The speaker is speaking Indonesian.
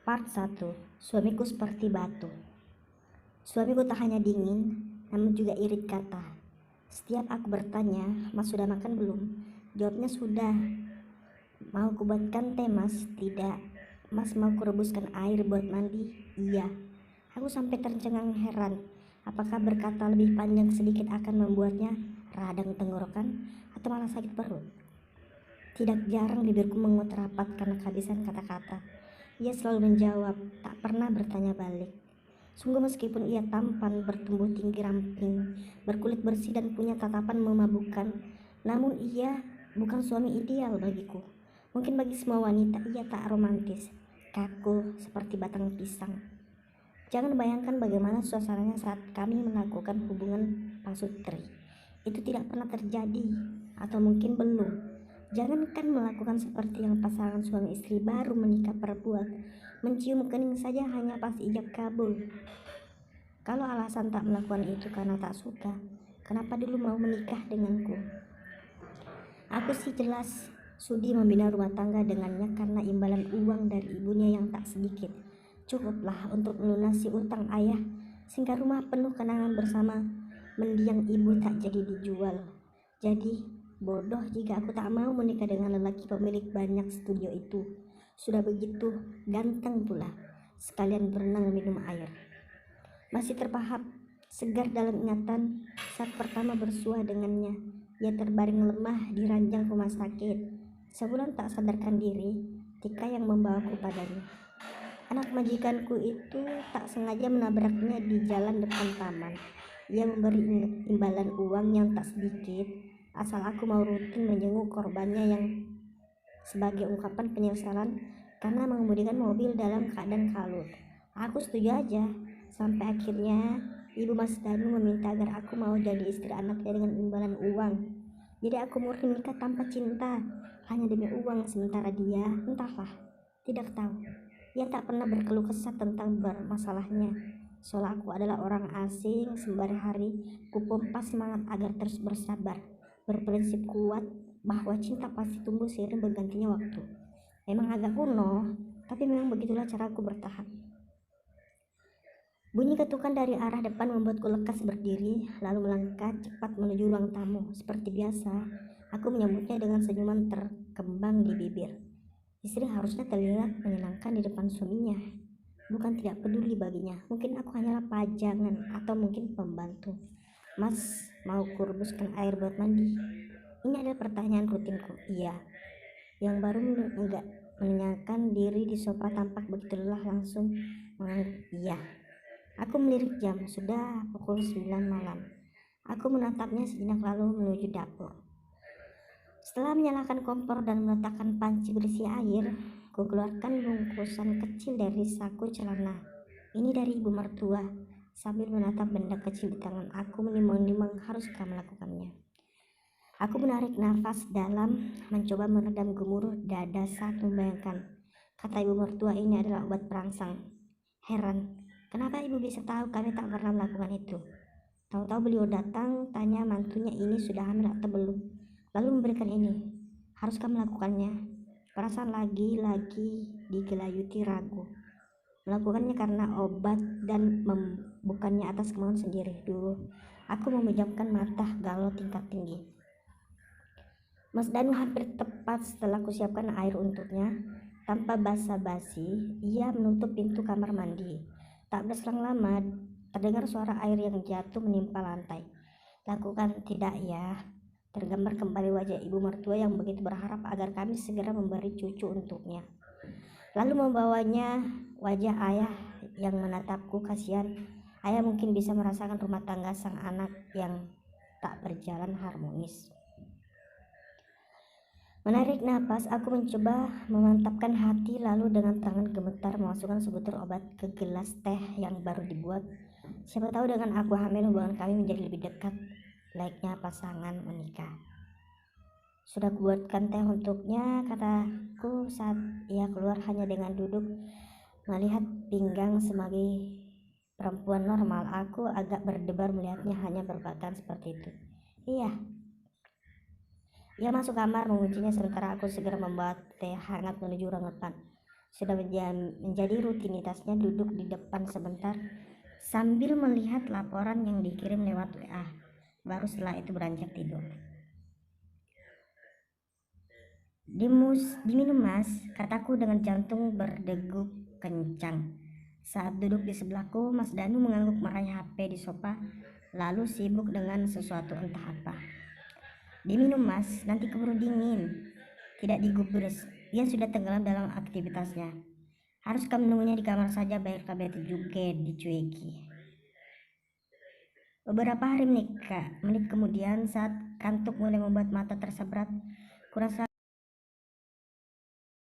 Part 1. Suamiku seperti batu. Suamiku tak hanya dingin, namun juga irit kata. Setiap aku bertanya, "Mas sudah makan belum?" Jawabnya, "Sudah." "Mau kubuatkan teh, Mas?" "Tidak." "Mas mau kurebuskan air buat mandi?" "Iya." Aku sampai tercengang heran. Apakah berkata lebih panjang sedikit akan membuatnya radang tenggorokan atau malah sakit perut? Tidak jarang bibirku menguat rapat karena kehabisan kata-kata. Ia selalu menjawab, tak pernah bertanya balik. Sungguh meskipun ia tampan, bertumbuh tinggi ramping, berkulit bersih dan punya tatapan memabukkan, namun ia bukan suami ideal bagiku. Mungkin bagi semua wanita ia tak romantis, kaku seperti batang pisang. Jangan bayangkan bagaimana suasananya saat kami melakukan hubungan pasutri. Itu tidak pernah terjadi, atau mungkin belum. Jangankan melakukan seperti yang pasangan suami istri baru menikah perbuat, mencium kening saja hanya pasti ijab kabul. Kalau alasan tak melakukan itu karena tak suka, kenapa dulu mau menikah denganku? Aku sih jelas sudi membina rumah tangga dengannya karena imbalan uang dari ibunya yang tak sedikit. Cukuplah untuk melunasi utang ayah, sehingga rumah penuh kenangan bersama mendiang ibu tak jadi dijual. Jadi bodoh jika aku tak mau menikah dengan lelaki pemilik banyak studio itu. Sudah begitu ganteng pula, sekalian berenang minum air. Masih terpaham segar dalam ingatan saat pertama bersua dengannya. Ia terbaring lemah di ranjang rumah sakit. Sebulan tak sadarkan diri, Tika yang membawaku padanya. Anak majikanku itu tak sengaja menabraknya di jalan depan taman. Ia memberi imbalan uang yang tak sedikit, asal aku mau rutin menjenguk korbannya yang sebagai ungkapan penyesalan karena mengemudikan mobil dalam keadaan kalut. Aku setuju aja, sampai akhirnya Ibu Mas Danu meminta agar aku mau jadi istri anaknya dengan imbalan uang. Jadi aku murni nikah tanpa cinta, hanya demi uang, sementara dia, entahlah, tidak tahu. Ia tak pernah berkeluh kesah tentang bermasalahnya. Soal aku adalah orang asing, sembari hari kupompa semangat agar terus bersabar, berprinsip kuat bahwa cinta pasti tumbuh seiring bergantinya waktu. Memang agak kuno, tapi memang begitulah caraku bertahan. Bunyi ketukan dari arah depan membuatku lekas berdiri, lalu melangkah cepat menuju ruang tamu. Seperti biasa, aku menyambutnya dengan senyuman terkembang di bibir. Istri harusnya terlihat menyenangkan di depan suaminya, bukan tidak peduli baginya. Mungkin aku hanyalah pajangan atau mungkin pembantu. "Mas, mau kurebuskan air buat mandi?" Ini adalah pertanyaan rutinku. Iya. Yang baru enggak menenangkan diri di sofa tampak begitu lelah langsung mengangguk iya. Aku melirik jam, sudah pukul 9 malam. Aku menatapnya sejenak lalu menuju dapur. Setelah menyalakan kompor dan meletakkan panci berisi air, ku keluarkan bungkusan kecil dari saku celana. Ini dari ibu mertua. Sambil menatap benda kecil di tangan aku, menimang-nimang haruskah melakukannya. Aku menarik nafas dalam, mencoba meredam gemuruh dada saat membayangkan kata ibu mertua ini adalah obat perangsang. Heran, kenapa ibu bisa tahu kami tak pernah melakukan itu? Tahu-tahu beliau datang, tanya mantunya ini sudah hamil atau belum, lalu memberikan ini. Haruskah melakukannya? Perasaan lagi-lagi digelayuti ragu. Melakukannya karena obat dan bukannya atas kemauan sendiri. Dulu, aku memejamkan mata galau tingkat tinggi. Mas Danu hampir tepat setelah kusiapkan air untuknya. Tanpa basa-basi, ia menutup pintu kamar mandi. Tak berselang lama, terdengar suara air yang jatuh menimpa lantai. "Lakukan tidak ya?" Tergambar kembali wajah ibu mertua yang begitu berharap agar kami segera memberi cucu untuknya. Lalu membawanya wajah ayah yang menatapku kasihan. Ayah mungkin bisa merasakan rumah tangga sang anak yang tak berjalan harmonis. Menarik napas, aku mencoba memantapkan hati, lalu dengan tangan gemetar memasukkan sebutir obat ke gelas teh yang baru dibuat. Siapa tahu dengan aku hamil hubungan kami menjadi lebih dekat, layaknya pasangan menikah. "Sudah kubuatkan teh untuknya," kataku saat ia keluar hanya dengan duduk melihat pinggang sebagai perempuan normal. Aku agak berdebar melihatnya hanya berpakaian seperti itu. Iya. Ia masuk kamar menguncinya sementara aku segera membawa teh hangat menuju ruang depan. Sudah menjadi rutinitasnya duduk di depan sebentar sambil melihat laporan yang dikirim lewat WA. Baru setelah itu beranjak tidur. Diminum mas, kataku dengan jantung berdegup kencang. Saat duduk di sebelahku, Mas Danu mengangguk meraih HP di sofa, lalu sibuk dengan sesuatu entah apa. Diminum mas, nanti keburu dingin. Tidak digubris, dia sudah tenggelam dalam aktivitasnya. Haruskah menunggunya di kamar saja, bayar KBT juga dicueki. Beberapa menit kemudian saat kantuk mulai membuat mata terseberat, kurasa